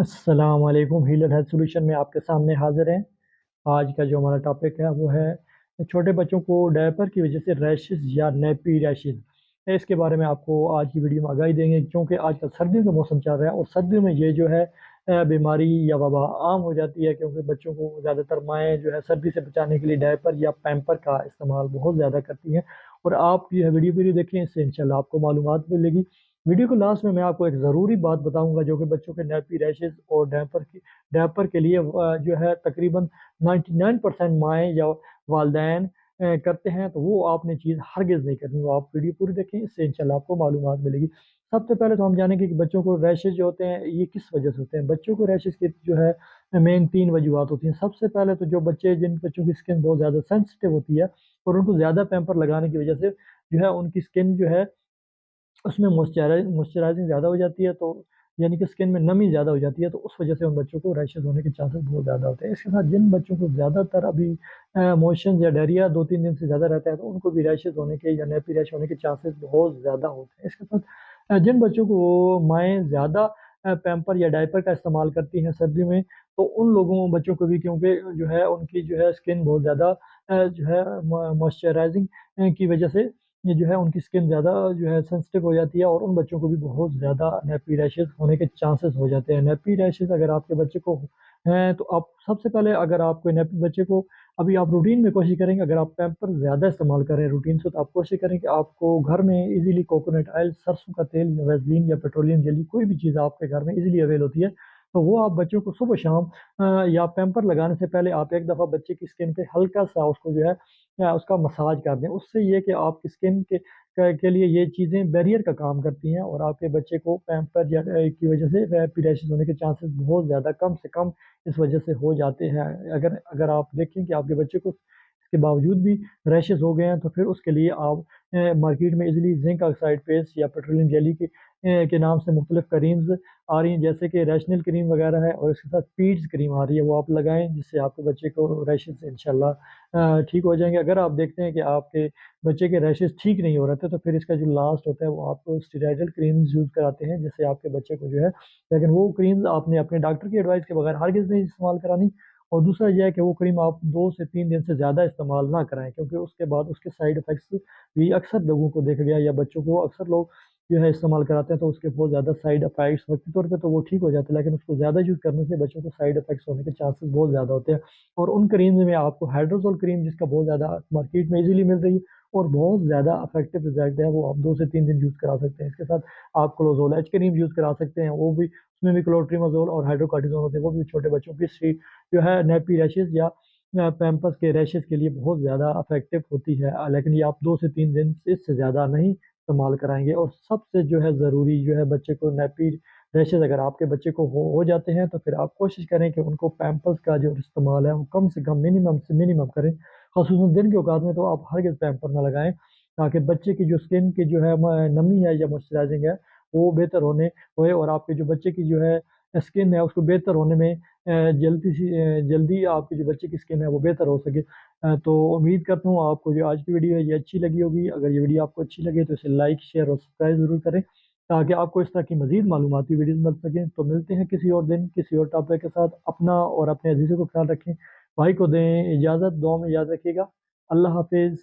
अस्सलाम वालेकुम। Healer health solution में आपके सामने हाजिर हैं। आज का जो हमारा टॉपिक है वो है छोटे बच्चों को डायपर की वजह से रैशेस या नेपी रैशेस। इसके बारे में आपको आज की वीडियो में आगाही देंगे, क्योंकि आजकल सर्दियों का मौसम चल रहा है और सर्दियों में ये जो है बीमारी या वबा आम हो जाती है, क्योंकि बच्चों को ज़्यादातर माएँ जो है सर्दी से बचाने के लिए डायपर या पैम्पर का इस्तेमाल बहुत ज़्यादा करती हैं। और आप ये वीडियो देखें, इससे इंशाल्लाह आपको मालूमात मिलेगी। वीडियो को लास्ट में मैं आपको एक ज़रूरी बात बताऊंगा, जो कि बच्चों के नैपी रैशेस और डायपर के लिए जो है तकरीबन 99% माएँ या वालदैन करते हैं। तो वो आपने चीज़ हरगिज़ नहीं करनी। वो आप वीडियो पूरी देखें, इससे इंशाल्लाह आपको मालूमात मिलेगी। सबसे पहले तो हम जानेंगे कि बच्चों को रैशेस जो होते हैं ये किस वजह से होते हैं। बच्चों को रैशेस की जो है मेन 3 वजूहत होती हैं। सबसे पहले तो जिन बच्चों की स्किन बहुत ज़्यादा सेंसिटिव होती है और उनको ज़्यादा पैम्पर लगाने की वजह से जो है उनकी स्किन जो है उसमें मॉइस्चराइजिंग ज़्यादा हो जाती है, तो यानी कि स्किन में नमी ज़्यादा हो जाती है, तो उस वजह से उन बच्चों को रैशेज़ होने के चांसेस बहुत ज़्यादा होते हैं। इसके साथ जिन बच्चों को ज़्यादातर अभी मोशंस या डायरिया 2-3 दिन से ज़्यादा रहता है, तो उनको भी रैशेज़ होने के या नेपी रैश होने के चांसेस बहुत ज़्यादा होते हैं। इसके साथ जिन बच्चों को माएँ ज़्यादा पैम्पर या डायपर का इस्तेमाल करती हैं सर्दी में, तो उन लोगों बच्चों को भी, क्योंकि जो है उनकी जो है स्किन बहुत ज़्यादा जो है मॉइस्चराइजिंग की वजह से ये जो है उनकी स्किन ज़्यादा जो है सेंसिटिव हो जाती है और उन बच्चों को भी बहुत ज़्यादा नेपी रैशेज़ होने के चांसेस हो जाते हैं। नेपी रैशेज़ अगर आपके बच्चे को हैं, तो आप सबसे पहले, अगर आपको नेपी बच्चे को अभी आप रूटीन में कोशिश करेंगे, अगर आप पैम्पर ज़्यादा इस्तेमाल कर रहे हैं रूटीन से, तो आप कोशिश करें कि आपको घर में ईज़िली कोकोनट ऑयल, सरसों का तेल या वैसलीन या पेट्रोलियम जेली, कोई भी चीज़ आपके घर में ईज़िली अवेल होती है, तो वो आप बच्चों को सुबह-शाम या पैम्पर लगाने से पहले आप एक दफ़ा बच्चे की स्किन पे हल्का-सा उसको जो है उसका मसाज कर दें। उससे ये है कि आपकी स्किन के लिए ये चीज़ें बैरियर का काम करती हैं और आपके बच्चे को पैम्पर या की वजह से रैपी रैशेज़ होने के चांसेस बहुत ज़्यादा कम से कम इस वजह से हो जाते हैं। अगर अगर आप देखें कि आपके बच्चे को इसके बावजूद भी रैशेज़ हो गए हैं, तो फिर उसके लिए आप मार्केट में ईज़िली ज़िंक ऑक्साइड पेस्ट या पेट्रोलियम जेली के नाम से मुख्तलिफ क्रीम्स आ रही हैं, जैसे कि रैशनल क्रीम वगैरह है, और इसके साथ पीड्स क्रीम आ रही है, वो आप लगाएँ, जिससे आपके बच्चे को रैशेज़ से इंशाल्लाह ठीक हो जाएँगे। अगर आप देखते हैं कि आपके बच्चे के रैशेज़ ठीक नहीं हो रहे थे, तो फिर इसका जो लास्ट होता है वो आप स्टेरॉइडल क्रीम्स यूज़ कराते हैं, जिससे आपके बच्चे को जो है, लेकिन वो क्रीम्स आपने अपने डॉक्टर की एडवाइस के बगैर हरगिज़ नहीं इस्तेमाल करानी। और दूसरा ये है कि वो क्रीम आप 2 से 3 दिन से ज़्यादा इस्तेमाल ना कराएँ, क्योंकि उसके बाद उसके साइड इफ़ेक्ट्स भी अक्सर लोगों को देखा गया, या बच्चों को अक्सर लोग जो है इस्तेमाल कराते हैं, तो उसके बहुत ज़्यादा साइड इफ़ेक्ट्स वक़्ती तौर पे तो वो ठीक हो जाते हैं, लेकिन उसको ज़्यादा यूज़ करने से बच्चों को साइड इफ़ेक्ट्स होने के चांसेस बहुत ज़्यादा होते हैं। और उन क्रीम्स में आपको हाइड्रोसोल क्रीम, जिसका बहुत ज़्यादा मार्केट में ईज़िली मिल रही है और बहुत ज़्यादा इफ़ेक्टिव रिज़ल्ट है, वो आप 2 से 3 दिन यूज़ करा सकते हैं। इसके साथ आप क्लोज़ोल एच क्रीम यूज़ करा सकते हैं, वो भी उसमें भी क्लोट्रिमाज़ोल और हाइड्रोकॉर्टिज़ोन होते हैं, वो भी छोटे बच्चों की जो है नेपी रैशेज़ या पैम्पर्स के रैशेज़ के लिए बहुत ज़्यादा इफ़ेक्टिव होती है। लेकिन ये आप 2 से 3 दिन से इससे ज़्यादा नहीं इस्तेमाल कराएँगे। और सबसे जो है ज़रूरी जो है, बच्चे को नेपी रैशेज़ अगर आपके बच्चे को हो जाते हैं, तो फिर आप कोशिश करें कि उनको पैम्पर्स का जो इस्तेमाल है वो कम से कम, मिनिमम से मिनिमम करें। ख़ासतौन दिन के औकात में तो आप हरगिज़ पैम्पर ना लगाएँ, ताकि बच्चे की जो स्किन की जो है नमी है या मॉइस्चराइज़िंग है, वो बेहतर होए और आपके जो बच्चे की जो है स्किन है उसको बेहतर होने में जल्दी आपके जो बच्चे की स्किन है वो बेहतर हो सके। तो उम्मीद करता हूँ आपको जो आज की वीडियो है ये अच्छी लगी होगी। अगर ये वीडियो आपको अच्छी लगे तो इसे लाइक, शेयर और सब्सक्राइब ज़रूर करें, ताकि आपको इस तरह की मज़ीद मालूमाती वीडियोज़ मिल सकें। तो मिलते हैं किसी और दिन, किसी और टॉपिक के साथ। अपना और अपने अज़ीज़ों को ख़्याल रखें। भाई को दें इजाज़त, दुआ में याद रखिएगा। अल्लाह हाफ़िज़।